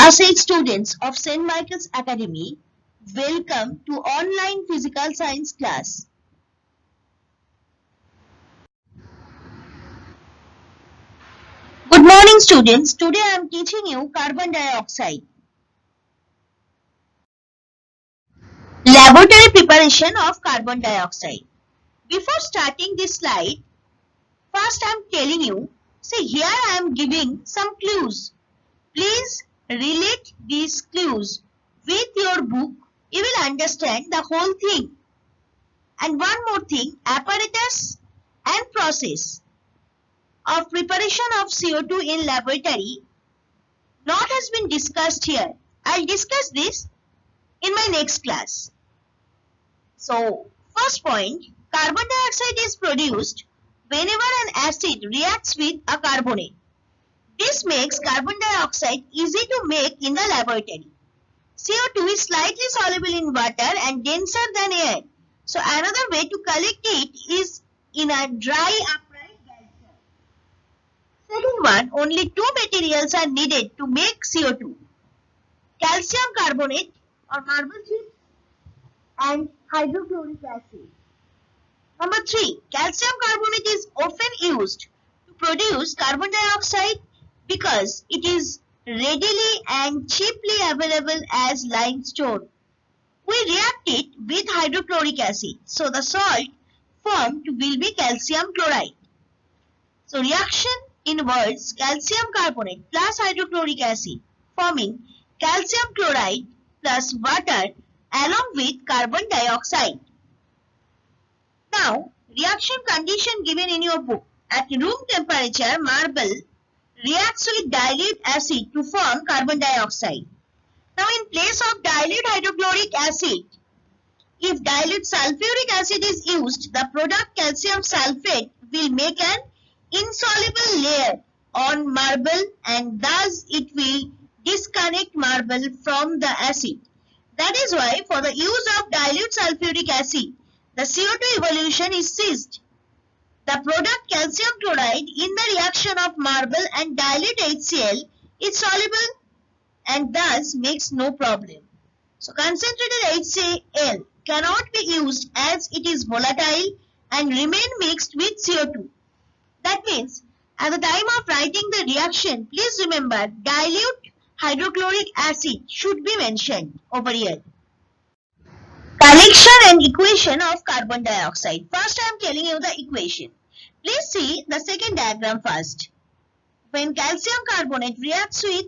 Class 8 students of St. Michael's Academy, welcome to online physical science class. Good morning students. Today I am teaching you carbon dioxide. Laboratory preparation of carbon dioxide. Before starting this slide, first I am telling you, see here I am giving some clues. Please relate these clues with your book. You will understand the whole thing. And one more thing, apparatus and process of preparation of CO2 in laboratory not has been discussed here. I'll discuss this in my next class. So, first point, carbon dioxide is produced whenever an acid reacts with a carbonate. This makes carbon dioxide easy to make in the laboratory. CO2 is slightly soluble in water and denser than air. So, another way to collect it is in a dry upright gas. Second one, only two materials are needed to make CO2. Calcium carbonate or marble chips and hydrochloric acid. Number 3, calcium carbonate is often used to produce carbon dioxide because it is readily and cheaply available as limestone. We react it with hydrochloric acid, so the salt formed will be calcium chloride. So reaction involves calcium carbonate plus hydrochloric acid forming calcium chloride plus water along with carbon dioxide. Now, reaction condition given in your book. At room temperature, marble reacts with dilute acid to form carbon dioxide. Now, in place of dilute hydrochloric acid, if dilute sulfuric acid is used, the product calcium sulfate will make an insoluble layer on marble and thus it will disconnect marble from the acid. That is why for the use of dilute sulfuric acid, the CO2 evolution is ceased. The product calcium chloride in the reaction of marble and dilute HCl is soluble and thus makes no problem. So concentrated HCl cannot be used as it is volatile and remain mixed with CO2. That means at the time of writing the reaction, please remember dilute hydrochloric acid should be mentioned over here. Collection and equation of carbon dioxide. First I am telling you the equation. Please see the second diagram first. When calcium carbonate reacts with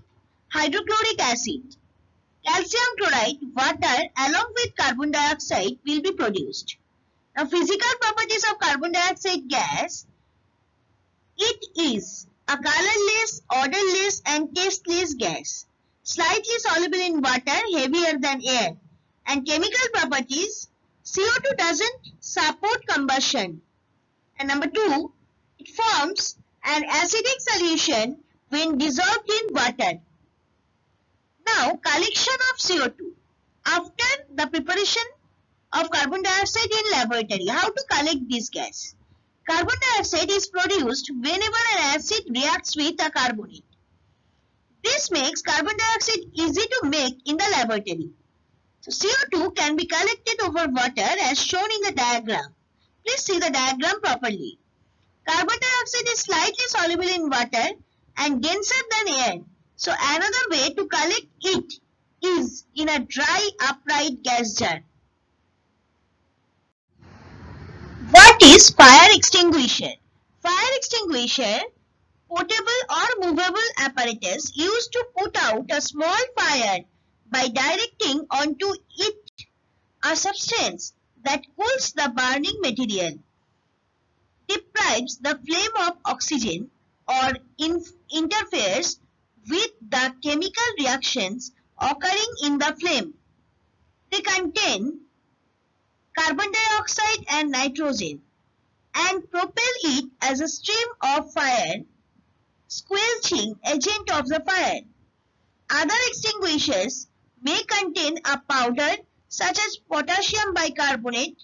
hydrochloric acid, calcium chloride, water along with carbon dioxide will be produced. Now physical properties of carbon dioxide gas. It is a colorless, odorless and tasteless gas. Slightly soluble in water, heavier than air. And chemical properties, CO2 doesn't support combustion. And number 2, it forms an acidic solution when dissolved in water. Now, collection of CO2. After the preparation of carbon dioxide in laboratory, how to collect this gas? Carbon dioxide is produced whenever an acid reacts with a carbonate. This makes carbon dioxide easy to make in the laboratory. So CO2 can be collected over water as shown in the diagram. Please see the diagram properly. Carbon dioxide is slightly soluble in water and denser than air. So another way to collect it is in a dry upright gas jar. What is fire extinguisher? Fire extinguisher, portable or movable apparatus used to put out a small fire by directing onto it a substance that cools the burning material, deprives the flame of oxygen or interferes with the chemical reactions occurring in the flame. They contain carbon dioxide and nitrogen and propel it as a stream of fire, squelching agent of the fire. Other extinguishers may contain a powder such as potassium bicarbonate,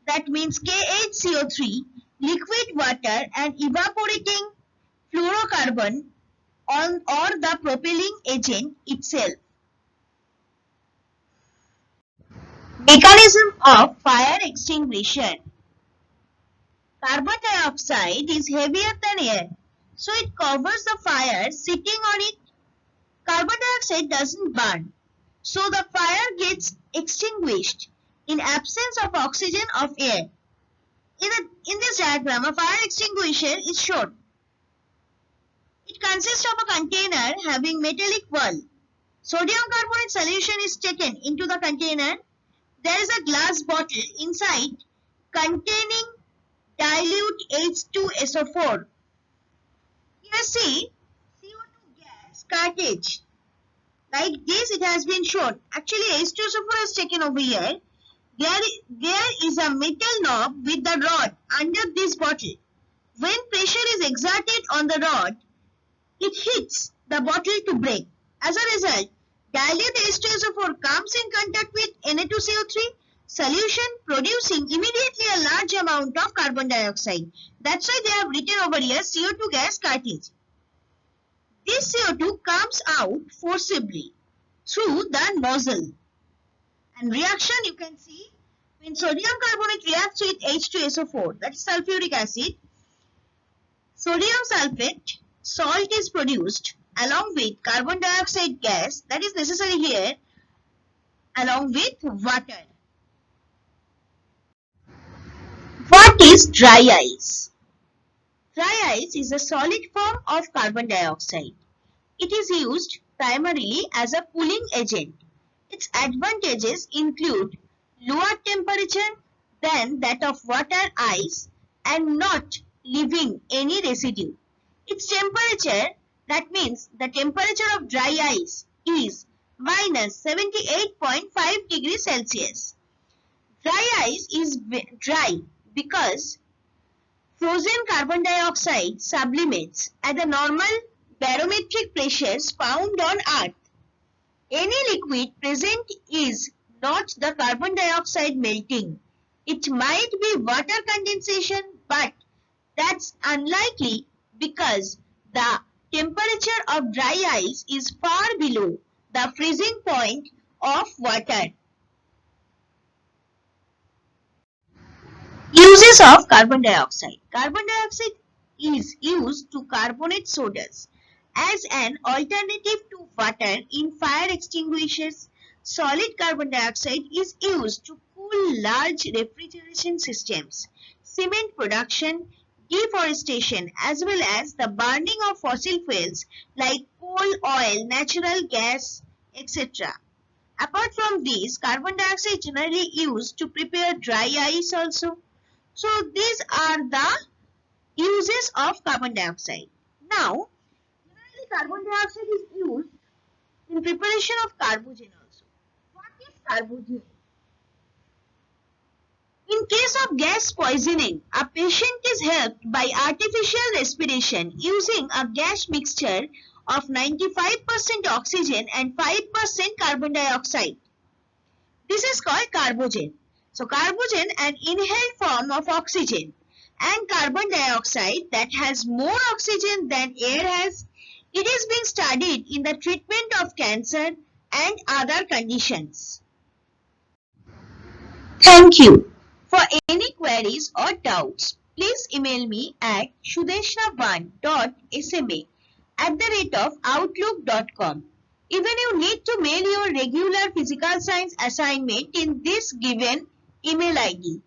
that means KHCO3, liquid water and evaporating fluorocarbon or the propelling agent itself. Mechanism of fire extinguishing. Carbon dioxide is heavier than air, so it covers the fire sitting on it. Carbon dioxide doesn't burn, so the fire gets extinguished in absence of oxygen of air. In this diagram, a fire extinguisher is shown. It consists of a container having metallic wall. Sodium carbonate solution is taken into the container. There is a glass bottle inside containing dilute H2SO4. Here see CO2 gas cartridge. Like this it has been shown. Actually H2SO4 is taken over here. There is a metal knob with the rod under this bottle. When pressure is exerted on the rod, it hits the bottle to break. As a result, dilute H2SO4 comes in contact with Na2CO3 solution, producing immediately a large amount of carbon dioxide. That's why they have written over here CO2 gas cartridge. This CO2 comes out forcibly through the nozzle. And reaction you can see when sodium carbonate reacts with H2SO4, that is sulfuric acid, sodium sulfate salt is produced along with carbon dioxide gas that is necessary here along with water. What is dry ice? Dry ice is a solid form of carbon dioxide. It is used primarily as a cooling agent. Its advantages include lower temperature than that of water ice and not leaving any residue. Its temperature, that means the temperature of dry ice, is minus 78.5 degrees Celsius. Dry ice is dry because frozen carbon dioxide sublimates at the normal barometric pressures found on Earth. Any liquid present is not the carbon dioxide melting. It might be water condensation, but that's unlikely because the temperature of dry ice is far below the freezing point of water. Uses of carbon dioxide. Carbon dioxide is used to carbonate sodas as an alternative to water in fire extinguishers. Solid carbon dioxide is used to cool large refrigeration systems, cement production, deforestation, as well as the burning of fossil fuels like coal, oil, natural gas, etc. Apart from these, carbon dioxide is generally used to prepare dry ice also. So these are the uses of carbon dioxide. Now, generally carbon dioxide is used in preparation of carbogen also. What is carbogen? In case of gas poisoning, a patient is helped by artificial respiration using a gas mixture of 95% oxygen and 5% carbon dioxide. This is called carbogen. So carbogen, an inhaled form of oxygen, and carbon dioxide that has more oxygen than air has. It is being studied in the treatment of cancer and other conditions. Thank you. For any queries or doubts, please email me at shudeshna1.sma@outlook.com. Even you need to mail your regular physical science assignment in this given email ID.